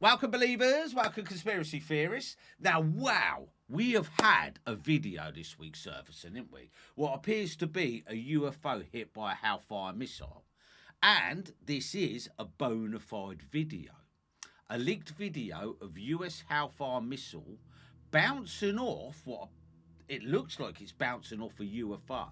Welcome, believers. Welcome, conspiracy theorists. Now, wow, we have had a video this week surfacing, haven't we? What appears to be a UFO hit by a Hellfire Missile. And this is a bona fide video. A leaked video of US Hellfire Missile bouncing off what it looks like it's bouncing off a UFO.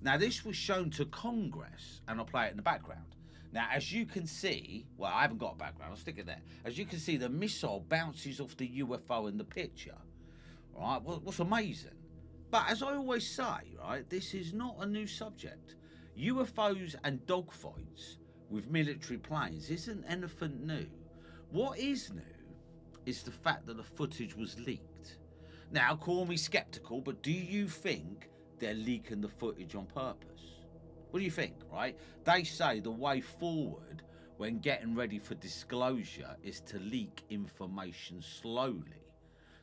Now, this was shown to Congress, and I'll play it in the background. Now, as you can see, well, I haven't got a background, I'll stick it there. As you can see, the missile bounces off the UFO in the picture. All right, well, what's amazing? But as I always say, right, this is not a new subject. UFOs and dogfights with military planes isn't anything new. What is new is the fact that the footage was leaked. Now, call me skeptical, but do you think they're leaking the footage on purpose? What do you think, right? They say the way forward when getting ready for disclosure is to leak information slowly.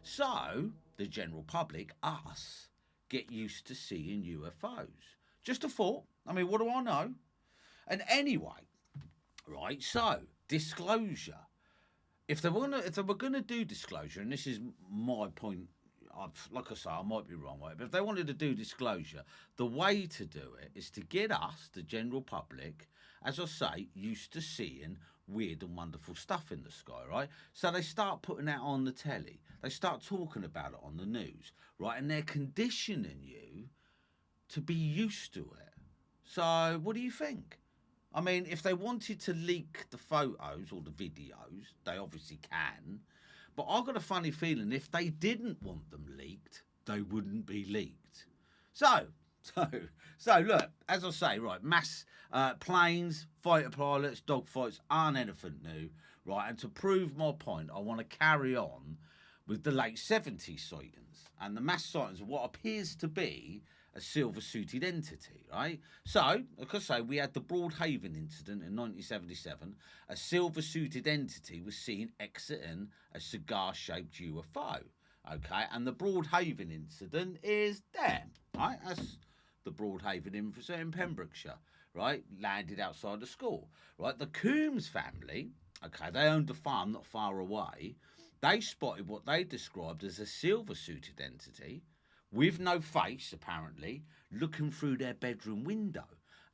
So, the general public, us, get used to seeing UFOs. Just a thought. I mean, what do I know? And anyway, right, so, disclosure. If they were going to do disclosure, and this is my point, like I say, I might be wrong, right? But if they wanted to do disclosure, the way to do it is to get us, the general public, as I say, used to seeing weird and wonderful stuff in the sky, right? So they start putting that on the telly. They start talking about it on the news, right? And they're conditioning you to be used to it. So what do you think? I mean, if they wanted to leak the photos or the videos, they obviously can. But I've got a funny feeling if they didn't want them leaked, they wouldn't be leaked. So look, as I say, right, mass planes, fighter pilots, dogfights aren't anything new, right? And to prove my point, I want to carry on with the late 70s sightings and the mass sightings of what appears to be a silver-suited entity, right? So, like I say, we had the Broadhaven incident in 1977. A silver-suited entity was seen exiting a cigar-shaped UFO, okay? And the Broadhaven incident is there, right? That's the Broadhaven incident in Pembrokeshire, right? Landed outside the school, right? The Coombs family, okay, they owned a farm not far away. They spotted what they described as a silver-suited entity, with no face, apparently, looking through their bedroom window.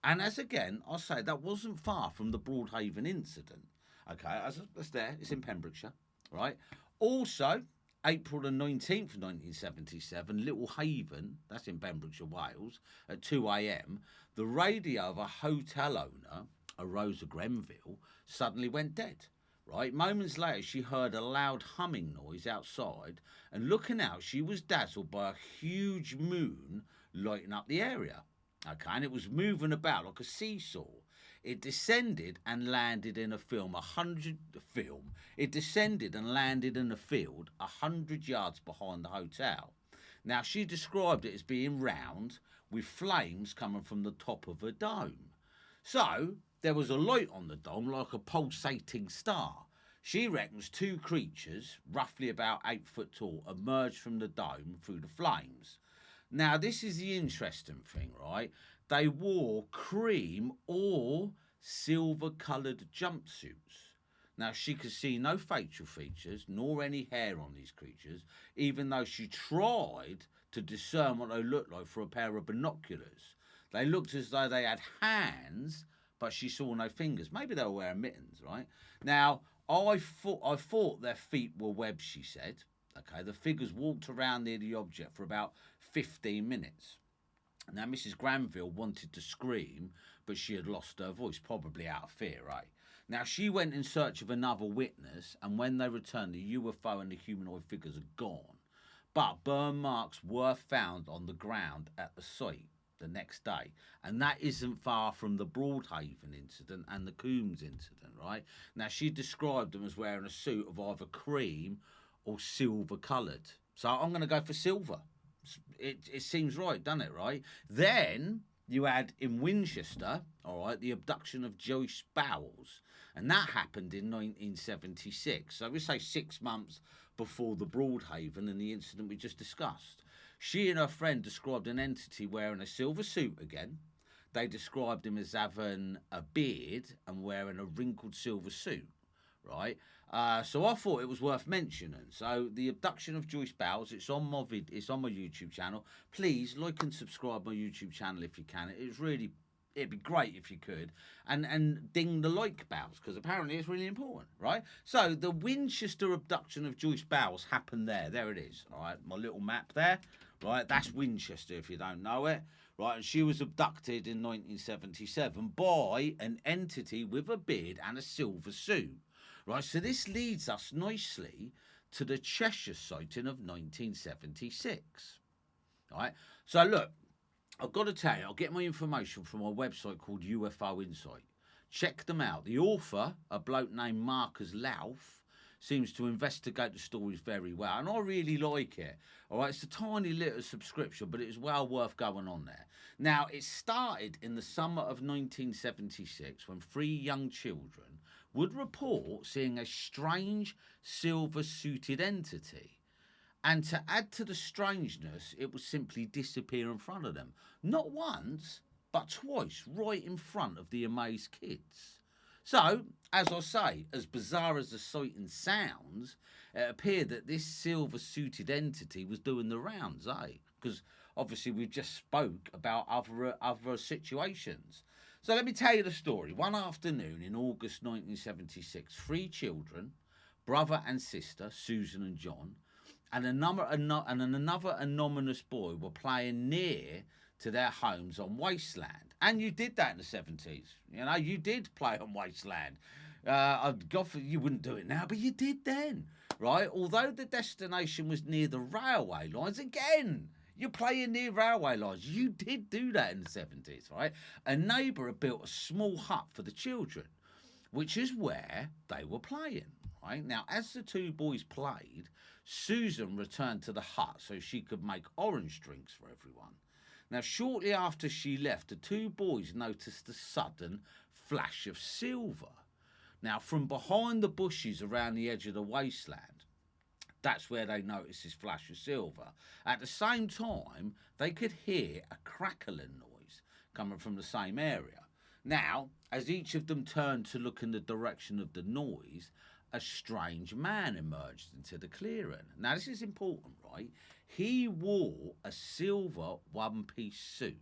And as again, I'll say that wasn't far from the Broadhaven incident. Okay, that's there, it's in Pembrokeshire, right? Also, April the 19th, 1977, Little Haven, that's in Pembrokeshire, Wales, at 2 a.m., the radio of a hotel owner, a Rosa Grenville, suddenly went dead. Right, moments later, she heard a loud humming noise outside, and looking out, she was dazzled by a huge moon lighting up the area. Okay, and it was moving about like a seesaw. It descended and landed in a field 100 yards behind the hotel. Now, she described it as being round, with flames coming from the top of a dome. So, there was a light on the dome like a pulsating star. She reckons two creatures, roughly about 8 foot tall, emerged from the dome through the flames. Now, this is the interesting thing, right? They wore cream or silver-coloured jumpsuits. Now, she could see no facial features nor any hair on these creatures, even though she tried to discern what they looked like through a pair of binoculars. They looked as though they had hands, but she saw no fingers. Maybe they were wearing mittens, right? Now, I thought their feet were webbed, she said. Okay, the figures walked around near the object for about 15 minutes. Now, Mrs. Granville wanted to scream, but she had lost her voice, probably out of fear, right? Now, she went in search of another witness, and when they returned, the UFO and the humanoid figures had gone. But burn marks were found on the ground at the site the next day, and that isn't far from the Broadhaven incident and the Coombs incident, right? Now, she described them as wearing a suit of either cream or silver coloured. So I'm going to go for silver. It seems right, doesn't it, right? Then you had in Winchester, all right, the abduction of Joyce Bowles, and that happened in 1976. So we say 6 months before the Broadhaven and the incident we just discussed. She and her friend described an entity wearing a silver suit again. They described him as having a beard and wearing a wrinkled silver suit, right? So I thought it was worth mentioning. So the abduction of Joyce Bowles, it's on my it's on my YouTube channel. Please like and subscribe my YouTube channel if you can. It'd be great if you could, and ding the like bells, because apparently it's really important, right? So the Winchester abduction of Joyce Bowles happened there. There it is, all right? My little map there, right? That's Winchester if you don't know it, right? And she was abducted in 1977 by an entity with a beard and a silver suit, right? So this leads us nicely to the Cheshire sighting of 1976, right? So look, I've got to tell you, I'll get my information from a website called UFO Insight. Check them out. The author, a bloke named Marcus Lauf, seems to investigate the stories very well, and I really like it. All right, it's a tiny little subscription, but it is well worth going on there. Now, it started in the summer of 1976 when 3 young children would report seeing a strange silver-suited entity. And to add to the strangeness, it would simply disappear in front of them. Not once, but twice, right in front of the amazed kids. So, as I say, as bizarre as the sighting sounds, it appeared that this silver-suited entity was doing the rounds, Because obviously we've just spoke about other situations. So let me tell you the story. One afternoon in August 1976, 3 children, brother and sister, Susan and John, and another anonymous boy were playing near to their homes on wasteland. And you did that in the 70s. You know, you did play on wasteland. God forbid you wouldn't do it now, but you did then, right? Although the destination was near the railway lines, again, you're playing near railway lines. You did do that in the 70s, right? A neighbour had built a small hut for the children, which is where they were playing, right? Now, as the 2 boys played, Susan returned to the hut so she could make orange drinks for everyone. Now, shortly after she left, the 2 boys noticed a sudden flash of silver. Now, from behind the bushes around the edge of the wasteland, that's where they noticed this flash of silver. At the same time, they could hear a crackling noise coming from the same area. Now, as each of them turned to look in the direction of the noise, a strange man emerged into the clearing. Now, this is important, right? He wore a silver one-piece suit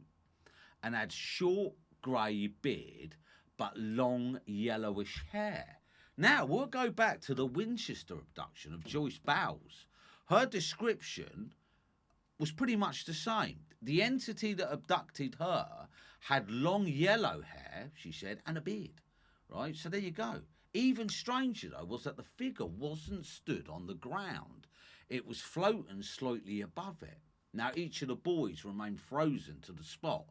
and had short grey beard but long yellowish hair. Now, we'll go back to the Winchester abduction of Joyce Bowles. Her description was pretty much the same. The entity that abducted her had long yellow hair, she said, and a beard, right? So there you go. Even stranger, though, was that the figure wasn't stood on the ground. It was floating slightly above it. Now, each of the boys remained frozen to the spot,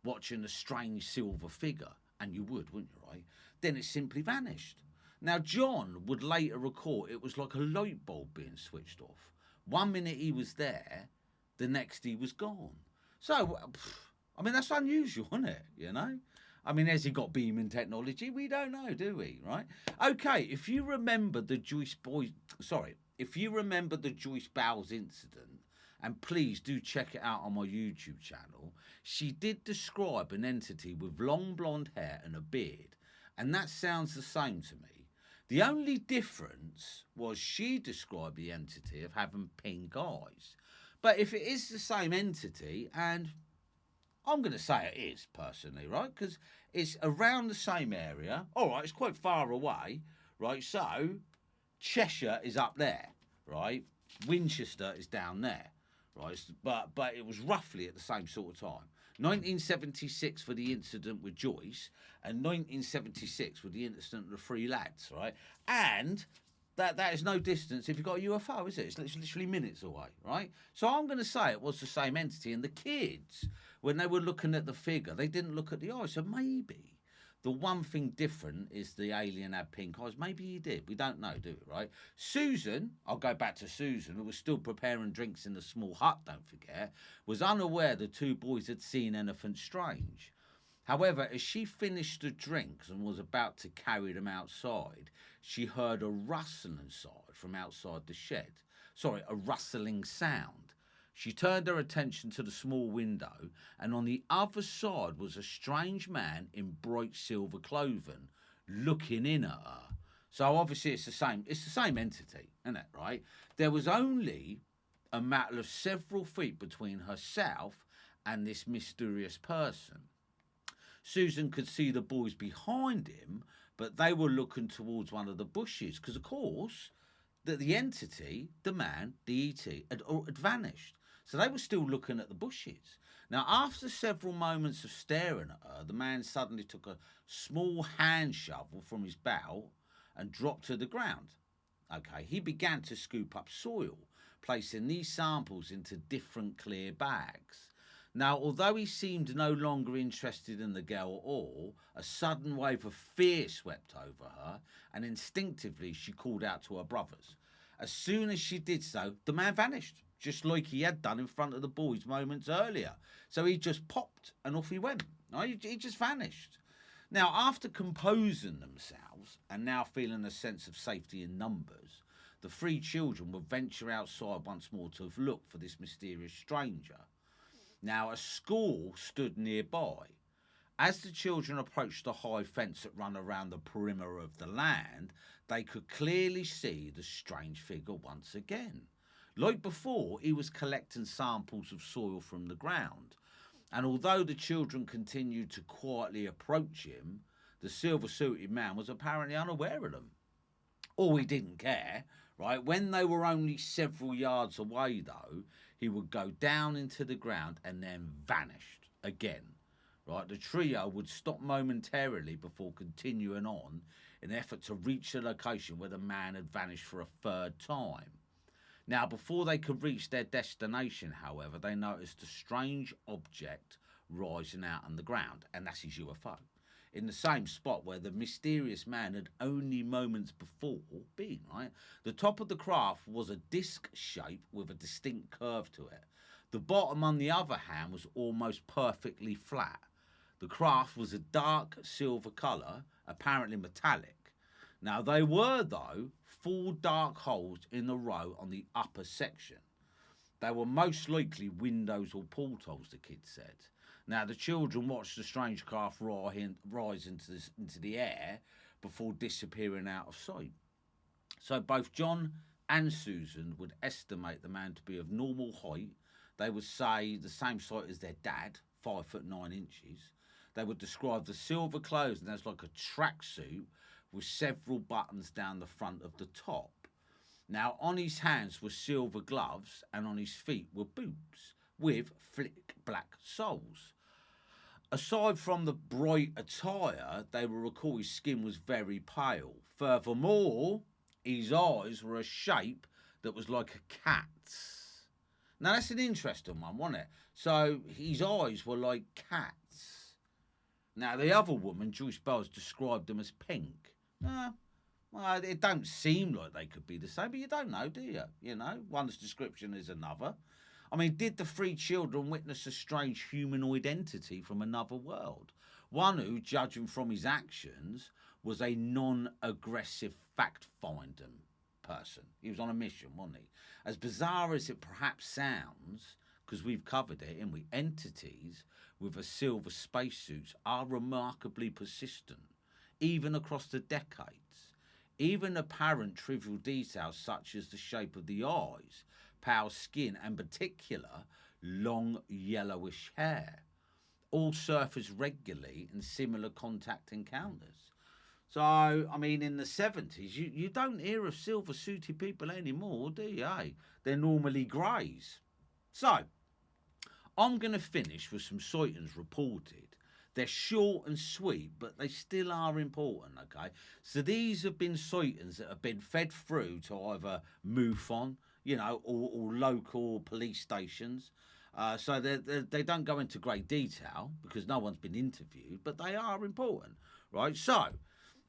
watching the strange silver figure. And you would, wouldn't you, right? Then it simply vanished. Now, John would later record it was like a light bulb being switched off. 1 minute he was there, the next he was gone. So, I mean, that's unusual, isn't it, you know? I mean, has he got beaming technology? We don't know, do we, right? Okay, if you remember the Joyce Bowles incident, and please do check it out on my YouTube channel, she did describe an entity with long blonde hair and a beard, and that sounds the same to me. The only difference was she described the entity of having pink eyes. But if it is the same entity, and I'm going to say it is, personally, right? Because it's around the same area. All right, it's quite far away, right? So Cheshire is up there, right? Winchester is down there, right? But it was roughly at the same sort of time. 1976 for the incident with Joyce, and 1976 with the incident of the 3 lads, right? And that is no distance if you've got a UFO, is it? It's literally minutes away, right? So I'm going to say it was the same entity, and the kids, when they were looking at the figure, they didn't look at the eyes. So maybe the one thing different is the alien had pink eyes. Maybe he did. We don't know, do we, right? Susan, I'll go back to Susan, who was still preparing drinks in the small hut, don't forget, was unaware the 2 boys had seen anything strange. However, as she finished the drinks and was about to carry them outside, she heard a rustling sound from outside the shed. Sorry, a rustling sound. She turned her attention to the small window, and on the other side was a strange man in bright silver clothing, looking in at her. So obviously it's the same. It's the same entity, isn't it? Right? There was only a matter of several feet between herself and this mysterious person. Susan could see the boys behind him, but they were looking towards one of the bushes because, of course, the entity, the man, the E.T., had vanished. So they were still looking at the bushes. Now, after several moments of staring at her, the man suddenly took a small hand shovel from his belt and dropped to the ground. Okay, he began to scoop up soil, placing these samples into different clear bags. Now, although he seemed no longer interested in the girl at all, a sudden wave of fear swept over her, and instinctively she called out to her brothers. As soon as she did so, the man vanished, just like he had done in front of the boys moments earlier. So he just popped and off he went. He just vanished. Now, after composing themselves and now feeling a sense of safety in numbers, the three children would venture outside once more to look for this mysterious stranger. Now, a school stood nearby. As the children approached the high fence that ran around the perimeter of the land, they could clearly see the strange figure once again. Like before, he was collecting samples of soil from the ground. And although the children continued to quietly approach him, the silver-suited man was apparently unaware of them. Or he didn't care, right? When they were only several yards away, though, he would go down into the ground and then vanished again. Right, the trio would stop momentarily before continuing on in an effort to reach the location where the man had vanished for a third time. Now, before they could reach their destination, however, they noticed a strange object rising out on the ground, and that's his UFO, in the same spot where the mysterious man had only moments before been, right? The top of the craft was a disc shape with a distinct curve to it. The bottom, on the other hand, was almost perfectly flat. The craft was a dark silver colour, apparently metallic. Now, there were, though, 4 dark holes in the row on the upper section. They were most likely windows or portholes, the kids said. Now, the children watched the strange craft rise into the air before disappearing out of sight. So both John and Susan would estimate the man to be of normal height. They would say the same height as their dad, 5'9". They would describe the silver clothing as like a tracksuit with several buttons down the front of the top. Now, on his hands were silver gloves and on his feet were boots with flick black soles. Aside from the bright attire, they will recall his skin was very pale. Furthermore, his eyes were a shape that was like a cat's. Now, that's an interesting one, wasn't it? So, his eyes were like cats. Now, the other woman, Joyce Bowles, described them as pink. Well, it don't seem like they could be the same, but you don't know, do you? You know, one's description is another. I mean, did the 3 children witness a strange humanoid entity from another world? One who, judging from his actions, was a non-aggressive fact-finding person. He was on a mission, wasn't he? As bizarre as it perhaps sounds, because we've covered it, and entities with a silver spacesuits are remarkably persistent, even across the decades. Even apparent trivial details such as the shape of the eyes, pale skin, and particular long yellowish hair all surface regularly in similar contact encounters. So, I mean, in the 70s, you don't hear of silver-suited people anymore, do you? Eh? They're normally greys. So, I'm going to finish with some sightings reported. They're short and sweet, but they still are important, okay? So these have been sightings that have been fed through to either MUFON, you know, or local police stations. So they don't go into great detail because no one's been interviewed, but they are important, right? So,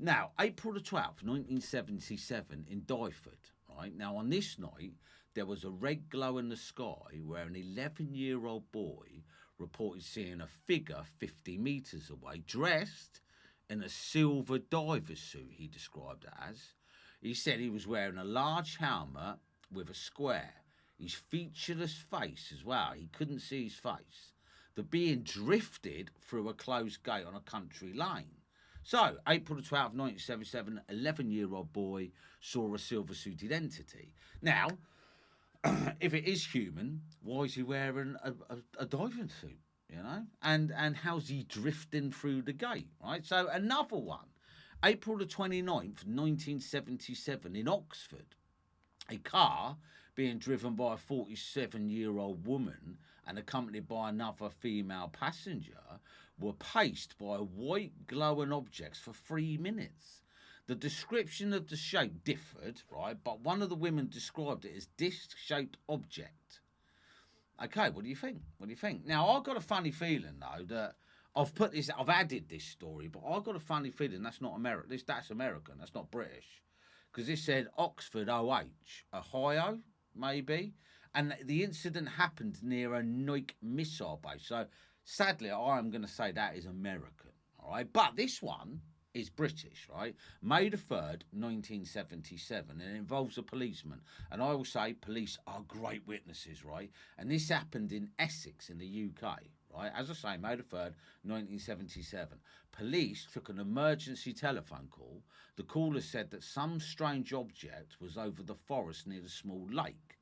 now, April the 12th, 1977 in Dyford, right? Now, on this night, there was a red glow in the sky where an 11-year-old boy reported seeing a figure 50 metres away, dressed in a silver diver's suit, he described it as. He said he was wearing a large helmet with a square. His featureless face as well, he couldn't see his face. The being drifted through a closed gate on a country lane. So, April the 12th, 1977, 11-year-old boy saw a silver-suited entity. Now, if it is human, why is he wearing a diving suit? You know, and how's he drifting through the gate? Right. So another one, April the 29th, 1977, in Oxford, a car being driven by a 47-year-old woman and accompanied by another female passenger were paced by white glowing objects for 3 minutes. The description of the shape differed, right, but one of the women described it as disc-shaped object. Okay, what do you think? What do you think? Now, I've got a funny feeling, though, that I've added this story, but I've got a funny feeling that's not American. That's American. That's not British. Because this said Oxford, OH, Ohio, maybe. And the incident happened near a Nike missile base. So, sadly, I am going to say that is American. All right. But this one is British, right? May the 3rd, 1977, and it involves a policeman. And I will say police are great witnesses, right? And this happened in Essex in the UK, right? As I say, May the 3rd, 1977. Police took an emergency telephone call. The caller said that some strange object was over the forest near the small lake.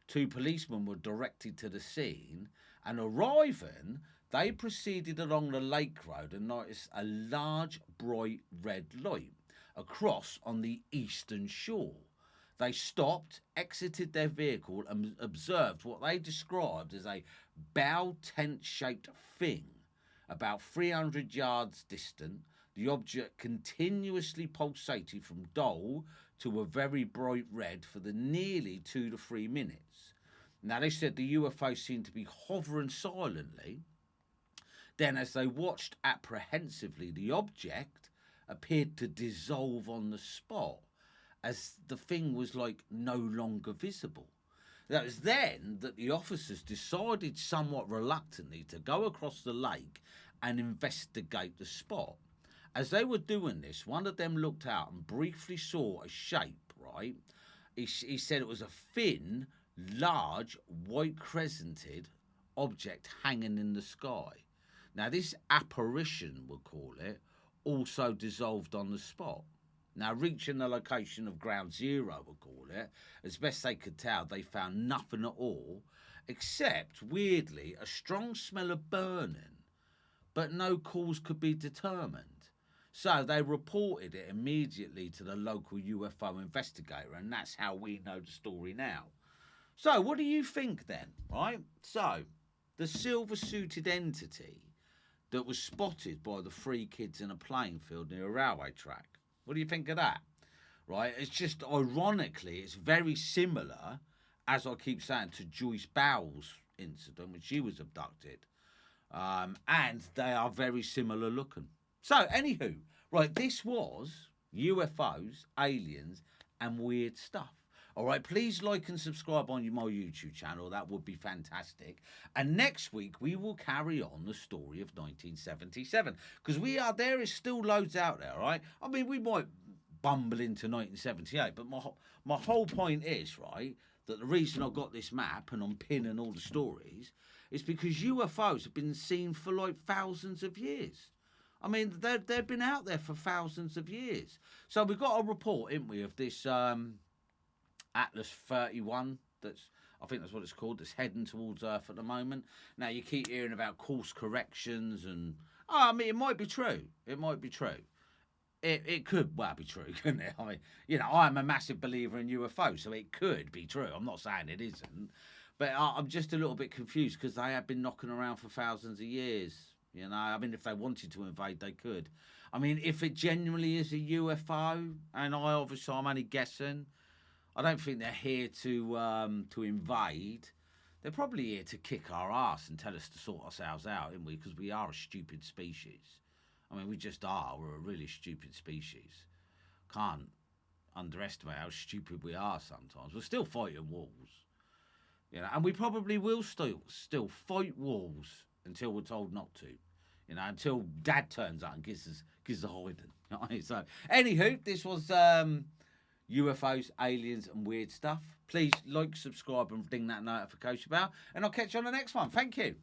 2 policemen were directed to the scene, and arriving, they proceeded along the lake road and noticed a large, bright red light across on the eastern shore. They stopped, exited their vehicle, and observed what they described as a bow tent-shaped thing. About 300 yards distant, the object continuously pulsated from dull to a very bright red for the nearly 2 to 3 minutes. Now, they said the UFO seemed to be hovering silently. Then, as they watched apprehensively, the object appeared to dissolve on the spot as the thing was like no longer visible. It was then that the officers decided somewhat reluctantly to go across the lake and investigate the spot. As they were doing this, one of them looked out and briefly saw a shape, right? He said it was a thin, large, white crescented object hanging in the sky. Now, this apparition, we'll call it, also dissolved on the spot. Now, reaching the location of ground zero, we'll call it, as best they could tell, they found nothing at all, except, weirdly, a strong smell of burning, but no cause could be determined. So they reported it immediately to the local UFO investigator, and that's how we know the story now. So, what do you think then, right? So, the silver-suited entity that was spotted by the 3 kids in a playing field near a railway track. What do you think of that? Right? It's just, ironically, it's very similar, as I keep saying, to Joyce Bowles' incident when she was abducted. And they are very similar looking. So, anywho, right, this was UFOs, aliens, and weird stuff. All right, please like and subscribe on my YouTube channel. That would be fantastic. And next week, we will carry on the story of 1977. Because there is still loads out there, right? I mean, we might bumble into 1978. But my whole point is, right, that the reason I got this map and I'm pinning all the stories is because UFOs have been seen for like thousands of years. I mean, they've been out there for thousands of years. So we've got a report, haven't we, of this... Atlas 31, I think that's what it's called, that's heading towards Earth at the moment. Now, you keep hearing about course corrections and... I mean, it might be true. It might be true. It could, be true, couldn't it? I mean, you know, I'm a massive believer in UFOs, so it could be true. I'm not saying it isn't. But I'm just a little bit confused because they have been knocking around for thousands of years. You know, I mean, if they wanted to invade, they could. I mean, if it genuinely is a UFO, and I'm only guessing... I don't think they're here to invade. They're probably here to kick our ass and tell us to sort ourselves out, aren't we? Because we are a stupid species. I mean, we just are. We're a really stupid species. Can't underestimate how stupid we are sometimes. We're still fighting wars, you know, and we probably will still fight wars until we're told not to, you know, until Dad turns up and gives us a hiding. Right? So, anywho, this was. UFOs, aliens, and weird stuff. Please like, subscribe, and ding that notification bell. And I'll catch you on the next one. Thank you.